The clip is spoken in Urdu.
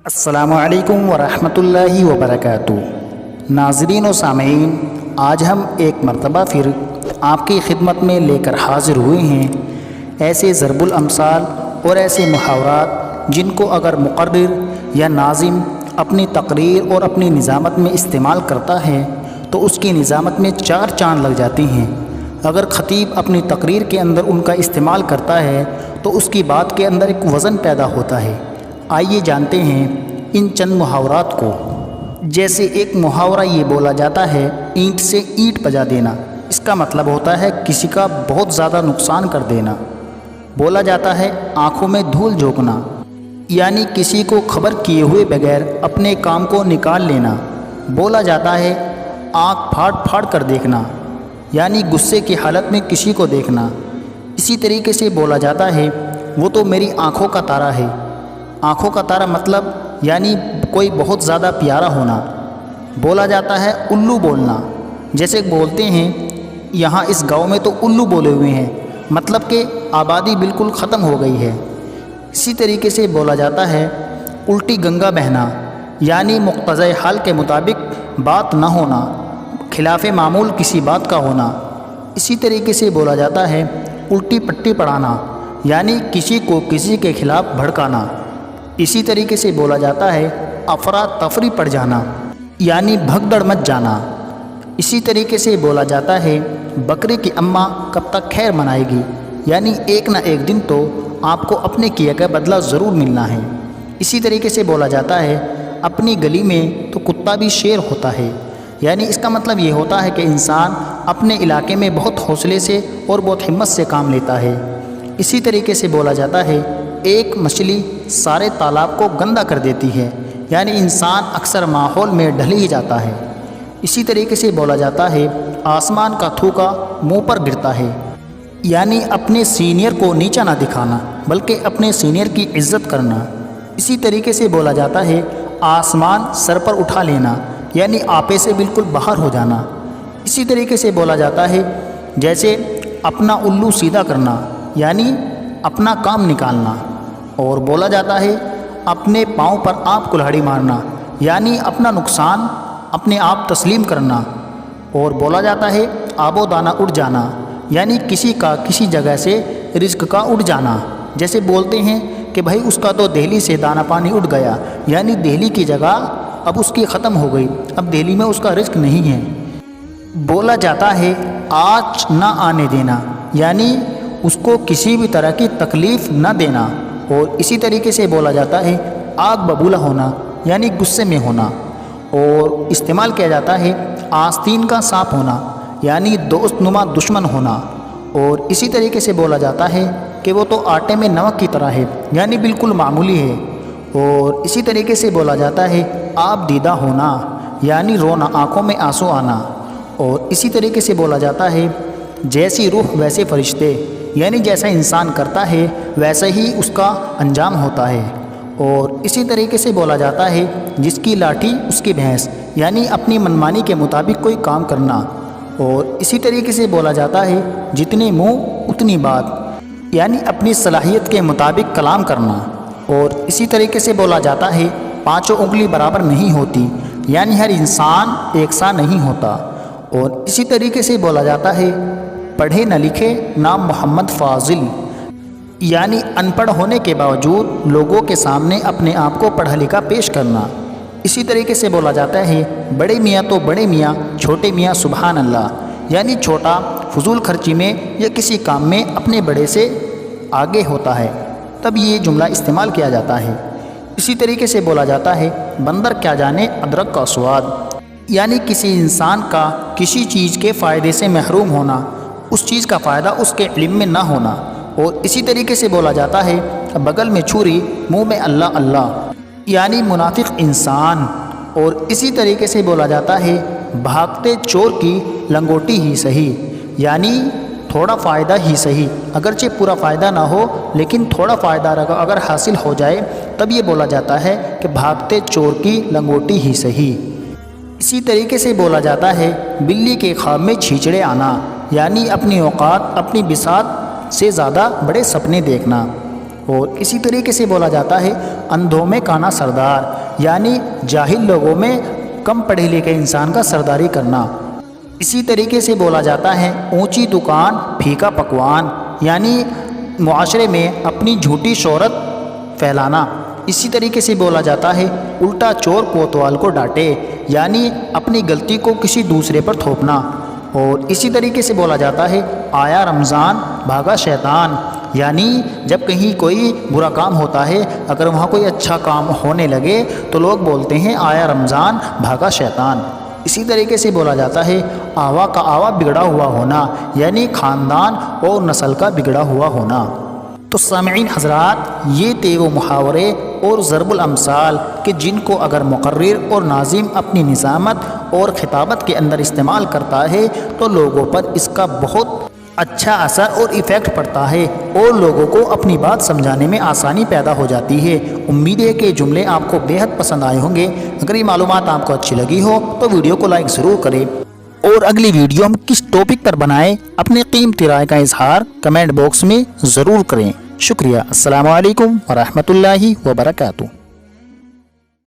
السلام علیکم ورحمۃ اللہ وبرکاتہ۔ ناظرین و سامعین، آج ہم ایک مرتبہ پھر آپ کی خدمت میں لے کر حاضر ہوئے ہیں ایسے ضرب الامثال اور ایسے محاورات جن کو اگر مقرر یا ناظم اپنی تقریر اور اپنی نظامت میں استعمال کرتا ہے تو اس کی نظامت میں 4 چاند لگ جاتے ہیں۔ اگر خطیب اپنی تقریر کے اندر ان کا استعمال کرتا ہے تو اس کی بات کے اندر ایک وزن پیدا ہوتا ہے۔ آئیے جانتے ہیں ان چند محاورات کو۔ جیسے ایک محاورہ یہ بولا جاتا ہے، اینٹ سے اینٹ بجا دینا۔ اس کا مطلب ہوتا ہے کسی کا بہت زیادہ نقصان کر دینا۔ بولا جاتا ہے آنکھوں میں دھول جھونکنا، یعنی کسی کو خبر کیے ہوئے بغیر اپنے کام کو نکال لینا۔ بولا جاتا ہے آنکھ پھاڑ پھاڑ کر دیکھنا، یعنی غصے کی حالت میں کسی کو دیکھنا۔ اسی طریقے سے بولا جاتا ہے وہ تو میری آنکھوں کا تارا ہے۔ آنکھوں کا تارا مطلب یعنی کوئی بہت زیادہ پیارا ہونا۔ بولا جاتا ہے الو بولنا، جیسے بولتے ہیں یہاں اس گاؤں میں تو الو بولے ہوئے ہیں، مطلب کہ آبادی بالکل ختم ہو گئی ہے۔ اسی طریقے سے بولا جاتا ہے الٹی گنگا بہنا، یعنی مقتضی حال کے مطابق بات نہ ہونا، خلاف معمول کسی بات کا ہونا۔ اسی طریقے سے بولا جاتا ہے الٹی پٹی پڑھانا، یعنی کسی کو کسی کے خلاف بھڑکانا۔ اسی طریقے سے بولا جاتا ہے افراتفری پڑ جانا، یعنی بھگدڑ مچ جانا۔ اسی طریقے سے بولا جاتا ہے بکری کی اماں کب تک خیر منائے گی، یعنی ایک نہ ایک دن تو آپ کو اپنے کیا کا بدلہ ضرور ملنا ہے۔ اسی طریقے سے بولا جاتا ہے اپنی گلی میں تو کتا بھی شیر ہوتا ہے، یعنی اس کا مطلب یہ ہوتا ہے کہ انسان اپنے علاقے میں بہت حوصلے سے اور بہت ہمت سے کام لیتا ہے۔ اسی طریقے سے بولا جاتا ہے ایک مچھلی سارے تالاب کو گندا کر دیتی ہے، یعنی انسان اکثر ماحول میں ڈھل ہی جاتا ہے۔ اسی طریقے سے بولا جاتا ہے آسمان کا تھوکا منہ پر گرتا ہے، یعنی اپنے سینئر کو نیچا نہ دکھانا بلکہ اپنے سینئر کی عزت کرنا۔ اسی طریقے سے بولا جاتا ہے آسمان سر پر اٹھا لینا، یعنی آپے سے بالکل باہر ہو جانا۔ اسی طریقے سے بولا جاتا ہے جیسے اپنا الو سیدھا کرنا، یعنی اپنا کام نکالنا۔ اور بولا جاتا ہے اپنے پاؤں پر آپ کلہاڑی مارنا، یعنی اپنا نقصان اپنے آپ تسلیم کرنا۔ اور بولا جاتا ہے آب و دانہ اڑ جانا، یعنی کسی کا کسی جگہ سے رزق کا اڑ جانا۔ جیسے بولتے ہیں کہ بھائی اس کا تو دہلی سے دانہ پانی اڑ گیا، یعنی دہلی کی جگہ اب اس کی ختم ہو گئی، اب دہلی میں اس کا رزق نہیں ہے۔ بولا جاتا ہے آنچ نہ آنے دینا، یعنی اس کو کسی بھی طرح کی تکلیف نہ دینا۔ اور اسی طریقے سے بولا جاتا ہے آگ ببولا ہونا، یعنی غصے میں ہونا۔ اور استعمال کیا جاتا ہے آستین کا سانپ ہونا، یعنی دوست نما دشمن ہونا۔ اور اسی طریقے سے بولا جاتا ہے کہ وہ تو آٹے میں نمک کی طرح ہے، یعنی بالکل معمولی ہے۔ اور اسی طریقے سے بولا جاتا ہے آپ دیدہ ہونا، یعنی رونا، آنکھوں میں آنسو آنا۔ اور اسی طریقے سے بولا جاتا ہے جیسی روح ویسے فرشتے، یعنی جیسا انسان کرتا ہے ویسا ہی اس کا انجام ہوتا ہے۔ اور اسی طریقے سے بولا جاتا ہے جس کی لاٹھی اس کی بھینس، یعنی اپنی منمانی کے مطابق کوئی کام کرنا۔ اور اسی طریقے سے بولا جاتا ہے جتنے منہ اتنی بات، یعنی اپنی صلاحیت کے مطابق کلام کرنا۔ اور اسی طریقے سے بولا جاتا ہے 5 انگلی برابر نہیں ہوتی، یعنی ہر انسان ایک سا نہیں ہوتا۔ اور اسی طریقے سے بولا جاتا ہے پڑھے نہ لکھے نام محمد فاضل، یعنی ان پڑھ ہونے کے باوجود لوگوں کے سامنے اپنے آپ کو پڑھا لکھا پیش کرنا۔ اسی طریقے سے بولا جاتا ہے بڑے میاں تو بڑے میاں، چھوٹے میاں سبحان اللہ، یعنی چھوٹا فضول خرچی میں یا کسی کام میں اپنے بڑے سے آگے ہوتا ہے، تب یہ جملہ استعمال کیا جاتا ہے۔ اسی طریقے سے بولا جاتا ہے بندر کیا جانے ادرک کا سواد، یعنی کسی انسان کا کسی چیز کے فائدے سے محروم ہونا، اس چیز کا فائدہ اس کے علم میں نہ ہونا۔ اور اسی طریقے سے بولا جاتا ہے بغل میں چھری منہ میں اللہ اللہ، یعنی منافق انسان۔ اور اسی طریقے سے بولا جاتا ہے بھاگتے چور کی لنگوٹی ہی صحیح، یعنی تھوڑا فائدہ ہی صحیح، اگرچہ پورا فائدہ نہ ہو لیکن تھوڑا فائدہ اگر حاصل ہو جائے تب یہ بولا جاتا ہے کہ بھاگتے چور کی لنگوٹی ہی صحیح۔ اسی طریقے سے بولا جاتا ہے بلی کے خواب میں چھیچڑے آنا، یعنی اپنی اوقات اپنی بساط سے زیادہ بڑے سپنے دیکھنا۔ اور اسی طریقے سے بولا جاتا ہے اندھوں میں کانا سردار، یعنی جاہل لوگوں میں کم پڑھے لکھے انسان کا سرداری کرنا۔ اسی طریقے سے بولا جاتا ہے اونچی دکان پھیکا پکوان، یعنی معاشرے میں اپنی جھوٹی شہرت پھیلانا۔ اسی طریقے سے بولا جاتا ہے الٹا چور کوتوال کو ڈانٹے، یعنی اپنی غلطی کو کسی دوسرے پر تھوپنا۔ اور اسی طریقے سے بولا جاتا ہے آیا رمضان بھاگا شیطان، یعنی جب کہیں کوئی برا کام ہوتا ہے، اگر وہاں کوئی اچھا کام ہونے لگے تو لوگ بولتے ہیں آیا رمضان بھاگا شیطان۔ اسی طریقے سے بولا جاتا ہے آوا کا آوا بگڑا ہوا ہونا، یعنی خاندان اور نسل کا بگڑا ہوا ہونا۔ تو سامعین حضرات، یہ تھے وہ محاورے اور ضرب الامثال کہ جن کو اگر مقرر اور ناظم اپنی نظامت اور خطابت کے اندر استعمال کرتا ہے تو لوگوں پر اس کا بہت اچھا اثر اور ایفیکٹ پڑتا ہے اور لوگوں کو اپنی بات سمجھانے میں آسانی پیدا ہو جاتی ہے۔ امید ہے کہ جملے آپ کو بے حد پسند آئے ہوں گے۔ اگر یہ معلومات آپ کو اچھی لگی ہو تو ویڈیو کو لائک ضرور کریں، اور اگلی ویڈیو ہم کس ٹاپک پر بنائیں اپنے قیمتی رائے کا اظہار کمنٹ باکس میں ضرور کریں۔ شکریہ۔ السلام علیکم ورحمۃ اللہ وبرکاتہ۔